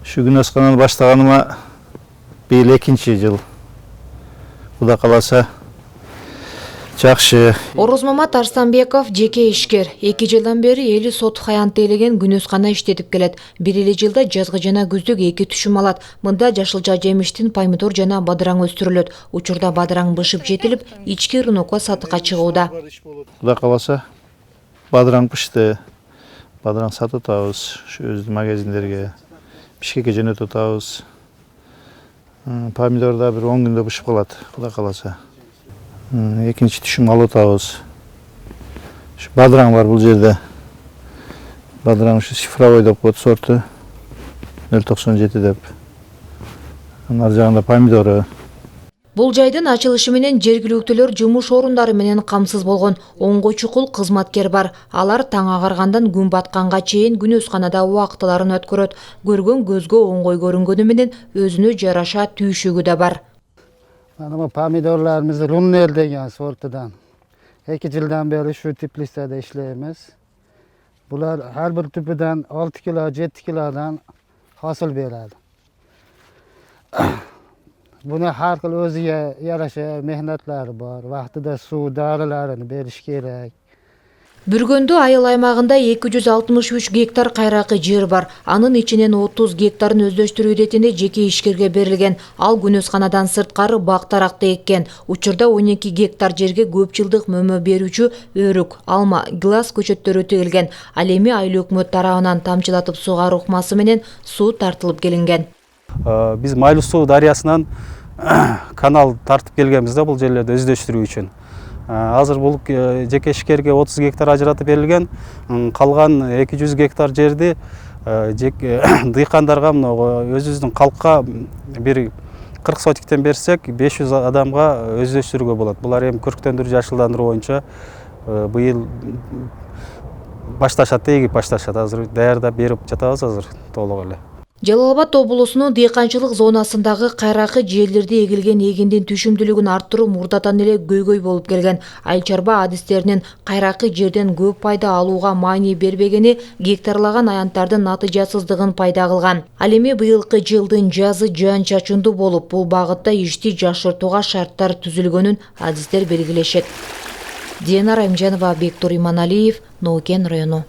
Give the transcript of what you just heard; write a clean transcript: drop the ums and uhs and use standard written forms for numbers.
Şu gün Özkan'ı başlaganıma bir ikinci yıl. Kuda kalasa жакшы. Орозмамат Арстанбеков жеке ишкер. 2 жылдан бери эли сот хаянт элеген күнөскана иштетип келет. Бир эле жылда жазгы жана күздүк 2 түшүм алат. Мында жашылча жемиштин помидор жана бадыраң өстүрүлөт. Учурда бадыраң бышып жетилип, ички рынокко сатыкка чыгууда. Куда каласа бадыраң бышты. Бадыраң сатып атабыз. Өз магазиндерге, Бишкекке жөнөтүп атабыз. Помидор да бир 10 күндө бышып калат. Куда каласа. Экинчи түшүм алып атабыз. Бадыраң бар бул жерде. Бадыраң ушу цифровой деп коет сорту. 097 деп. Ар жагында помидору. Бул жайдын ачылышы менен жергиликтүүлөр жумуш орундары менен камсыз болгон. 10 чукул кызматкер бар. Алар таң агаргандан күн батканга чейин күнөсканада убактыларын өткөрөт. Көргөн көзгө оңгой көрүнгөнү менен өзүнө жараша түйшүгү да бар. Ama pomidorlarımız Runnel degan sortidan. 2 yıldan beri şu tiplisede işleyemiz. Bular her bir tüpüden 6 kilo, 7 kilodan hasıl beradi. Buna har xil o'ziga yarasha mehnatlari bor. Vaqtida suv dorilarini berish kerak. Бүргөндө айыл аймагында 263 гектар кайракы жер бар. Анын ичинен 30 гектарын өздөштүрүү иретинде жеке ишкерге берилген. Ал күнөсканадан сырткары бактаракты эккен. Учурда 12 гектар жерге көп жылдык мөмө берүүчү өрүк, алма, гилас көчөттөрү тегилген. Ал эми айыл өкмөт тарабынан тамчылатып сугаруу ыкмасы менен суу тартылып келинген. Биз Майлуу суу дарыясынан канал тартып келгенбиз да бул жерлерди өздөштүрүү үчүн. Азыр бул жеке ишкерге 30 гектар ажыратып берилген. Калган 200 гектар жерди дыйкандарга өзүбүздүн калкка бир 40 сотиктен берсек 500 адамга өздөштүрүүгө болот. Булар эми көрктөндүрүү жашылдандыруу боюнча быйыл башташат, эгип башташат. Азыр даярдап берип жатабыз азыр толук эле. Жалал Абад облусунун дыйканчылык зонасындагы кайракы жерлерде эгилген эгиндин түшүмдүүлүгүн арттыруу мурдатан эле көйгөй болуп келген. Айыл чарба адистеринин кайракы жерден көп пайда алууга маани бербегени гектарлаган аянттардын натыйжасыздыгын пайда кылган. Ал эми быйылкы жылдын жазы жаан-чачындуу болуп, бул багытта ишти жакшыртууга шарттар түзүлгөнүн адистер белгилешет. Динара Имжанова, Бектур Иманалиев, Ноокен району.